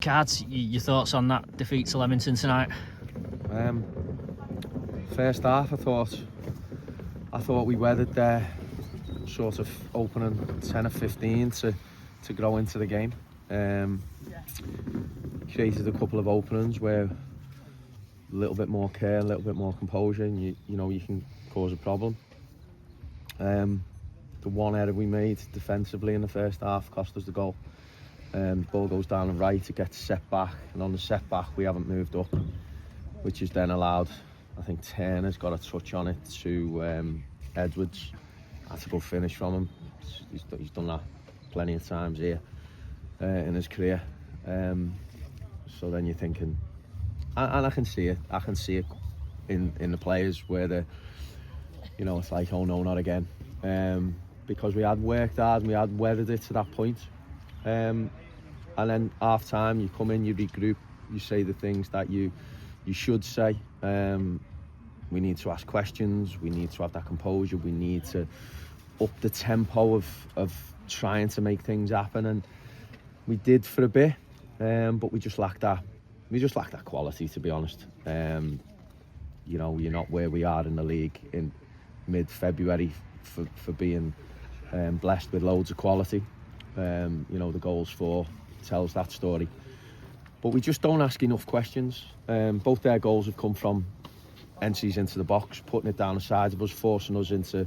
Cards, your thoughts on that defeat to Leamington tonight? First half, I thought we weathered their sort of opening 10 or 15 to grow into the game. Created a couple of openings where a little bit more care, a little bit more composure, and you can cause a problem. The one error we made defensively in the first half cost us the goal. The ball goes down the right, it gets set back, and on the set back we haven't moved up, which has then allowed, I think Turner's got a touch on it to Edwards. That's a good finish from him. He's done that plenty of times here in his career. So then you're thinking, and I can see it in the players where they're, it's like, oh no, not again. Because we had worked hard and we had weathered it to that point. And then half time, you come in, you regroup, you say the things that you should say. We need to ask questions, we need to have that composure, we need to up the tempo of trying to make things happen, and we did for a bit, but we just lacked that quality, to be honest. You're not where we are in the league in mid-February for being blessed with loads of quality. The goals for tells that story, but we just don't ask enough questions. Both their goals have come from entries into the box, putting it down the sides of us, forcing us into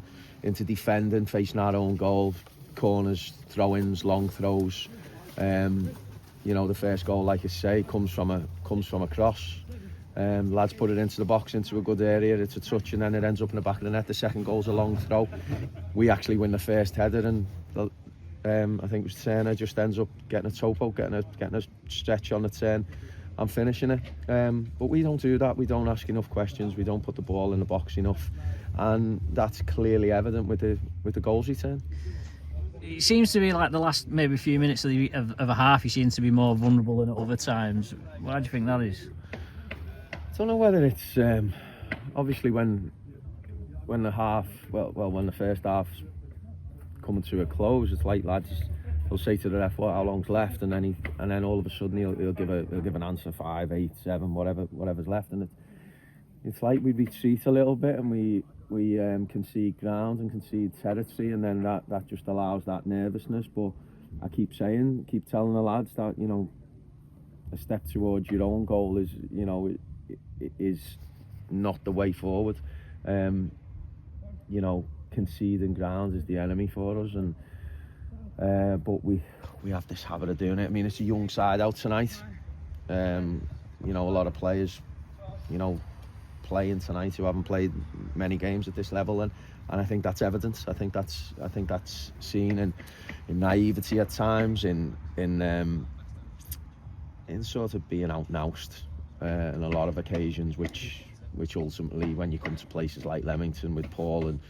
defending, facing our own goal, corners, throw-ins, long throws. The first goal, like I say, comes from a cross. Lads put it into the box, into a good area, it's a touch, and then it ends up in the back of the net. The second goal's a long throw. We actually win the first header, and I think it was Turner just ends up getting a topo, getting a stretch on the turn and finishing it. But we don't do that. We don't ask enough questions. We don't put the ball in the box enough, and that's clearly evident with the goals return. It seems to be like the last maybe few minutes of a half, you seem to be more vulnerable than at other times. Why do you think that is? I don't know whether it's obviously when the first half's coming to a close, it's like lads will say to the ref, how long's left, and then all of a sudden he'll give an answer, 5, 8, 7, whatever's left, and it's like we retreat a little bit and we concede ground and concede territory, and then that just allows that nervousness. But I keep telling the lads that a step towards your own goal is not the way forward. Conceding ground is the enemy for us, and but we have this habit of doing it. I mean, it's a young side out tonight. A lot of players, playing tonight who haven't played many games at this level, and I think that's evidence. I think that's seen in naivety at times, in sort of being out-noused on a lot of occasions, which ultimately, when you come to places like Leamington with Paul, and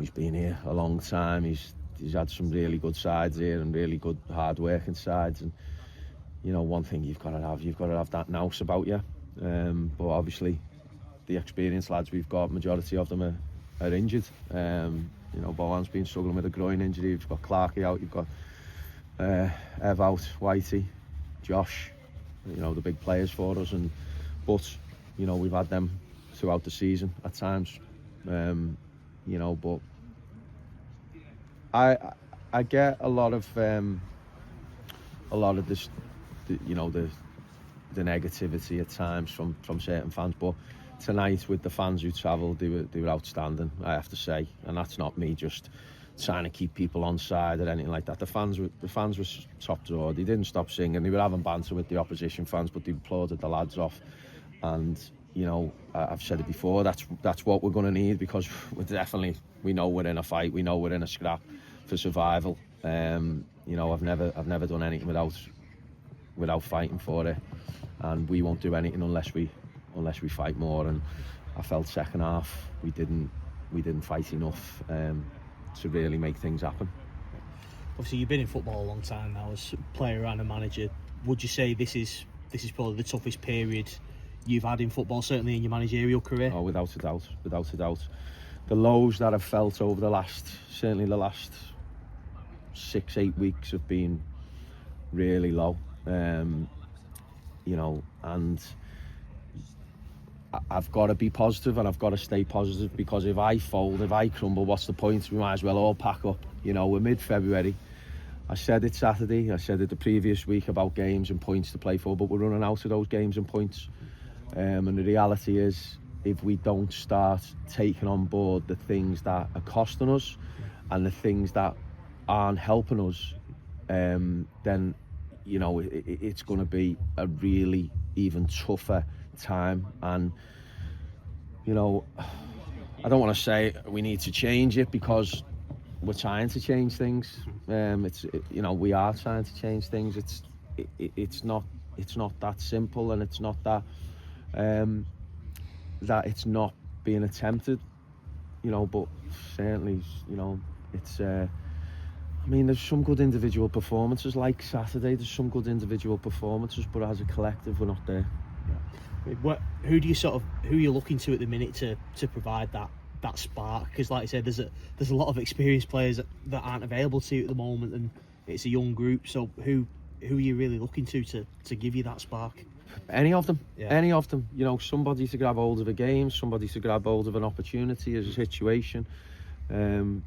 he's been here a long time, he's had some really good sides here and really good hard working sides, and one thing you've got to have that nous about you. But obviously the experienced lads we've got, majority of them are injured. Bohan's been struggling with a groin injury, you've got Clarkey out, you've got Ev out, Whitey, Josh, the big players for us, but we've had them throughout the season at times. But I get a lot of this, the negativity at times from certain fans, but tonight with the fans who travelled, they were outstanding, I have to say, and that's not me just trying to keep people on side or anything like that. The fans were top drawer. They didn't stop singing. They were having banter with the opposition fans, but they applauded the lads off. And I've said it before, that's what we're going to need, because we know we're in a fight, we know we're in a scrap for survival. I've never done anything without fighting for it, and we won't do anything unless we fight more. And I felt second half we didn't fight enough to really make things happen. Obviously, you've been in football a long time now as a player and a manager. Would you say this is probably the toughest period you've had in football, certainly in your managerial career? Oh, without a doubt. The lows that I've felt over the last 6-8 weeks have been really low. you know, and I've got to be positive and I've got to stay positive, because if I fold, if I crumble, what's the point? We might as well all pack up. You know, we're mid-February. I said it Saturday, I said it the previous week about games and points to play for, but we're running out of those games and points. And the reality is, if we don't start taking on board the things that are costing us and the things that aren't helping us, then, you know, it's going to be a really even tougher time. And, you know, I don't want to say we need to change it, because we're trying to change things. You know, we are trying to change things. It's not that simple, and it's not that that it's not being attempted. You know, but certainly, you know, it's. I mean, there's some good individual performances, like Saturday. There's some good individual performances, but as a collective, we're not there. Who are you looking to at the minute to provide that spark? Because, like I said, there's a lot of experienced players that aren't available to you at the moment, and it's a young group. So who are you really looking to give you that spark? Any of them, yeah. Any of them. You know, somebody to grab hold of a game, somebody to grab hold of an opportunity, as a situation. You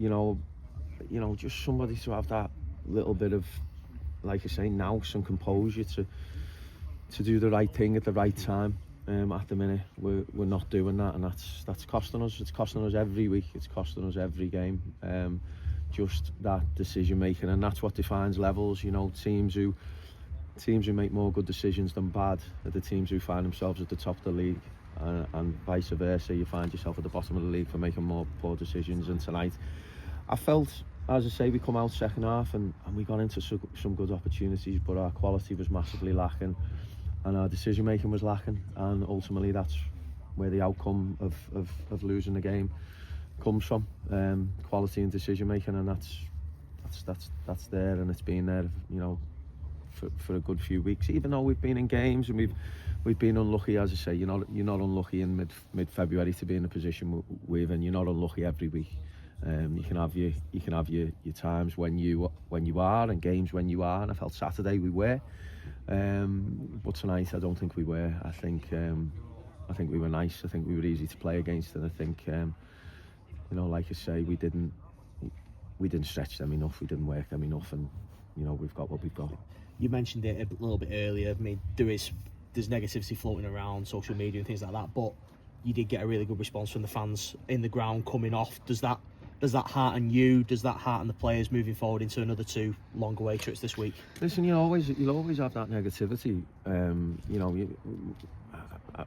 know, just somebody to have that little bit of, like I say, nous and composure to do the right thing at the right time. At the minute, we're not doing that, and that's costing us. It's costing us every week. It's costing us every game. Just that decision making, and that's what defines levels. You know, teams who make more good decisions than bad are the teams who find themselves at the top of the league, and vice versa. You find yourself at the bottom of the league for making more poor decisions. And tonight, I felt, as I say, we come out second half and we got into some good opportunities, but our quality was massively lacking. And our decision making was lacking, and ultimately that's where the outcome of losing the game comes from. Quality and decision making, and that's there, and it's been there, you know, for a good few weeks. Even though we've been in games and we've been unlucky, as I say, you're not unlucky in mid-February to be in a position we're in. You're not unlucky every week. You can have your times when you are, and games when you are. And I felt Saturday we were. But tonight I don't think we were. I think we were nice. I think we were easy to play against, and I think you know, like I say, we didn't stretch them enough. We didn't work them enough, and you know, we've got what we've got. You mentioned it a little bit earlier. I mean, there's negativity floating around social media and things like that, but you did get a really good response from the fans in the ground coming off. Does that hearten you? Does that hearten the players moving forward into another 2 long away trips this week? Listen, you'll always have that negativity. You know,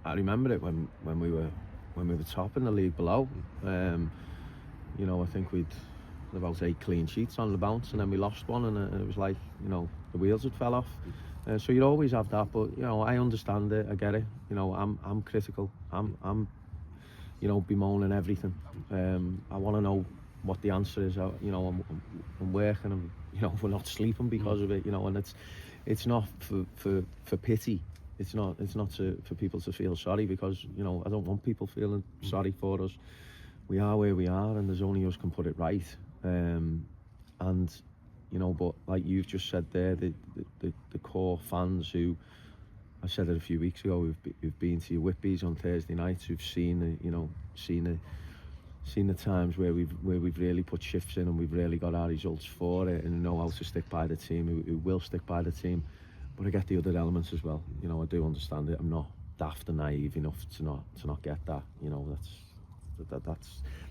I remember it when we were top in the league below. You know, I think we'd about 8 clean sheets on the bounce, and then we lost one, and it was like, you know, the wheels had fell off. So you'd always have that, but you know, I understand it. I get it. You know, I'm critical. I'm you know, bemoaning everything. I want to know what the answer is. You know, I'm working, you know, we're not sleeping because of it, you know, and it's not for pity. It's not for people to feel sorry, because, you know, I don't want people feeling sorry for us. We are where we are, and there's only us can put it right. And you know, but like you've just said there, the core fans who, I said it a few weeks ago, who've been to your Whitby's on Thursday nights, who've seen the times where we've really put shifts in and we've really got our results for it, and know how to stick by the team, who will stick by the team. But I get the other elements as well. You know, I do understand it. I'm not daft and naive enough to not get that. You know,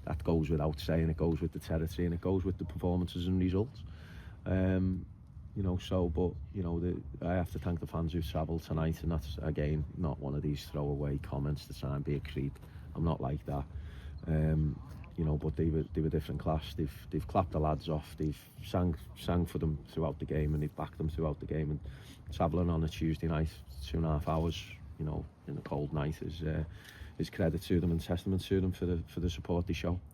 that goes without saying. It goes with the territory, and it goes with the performances and results. You know, so, but you know, I have to thank the fans who've travelled tonight, and that's again not one of these throwaway comments to try and be a creep. I'm not like that. You know, but they were different class. They've clapped the lads off. They've sang for them throughout the game, and they've backed them throughout the game. And travelling on a Tuesday night, 2.5 hours, you know, in a cold night is credit to them and testament to them for the support they show.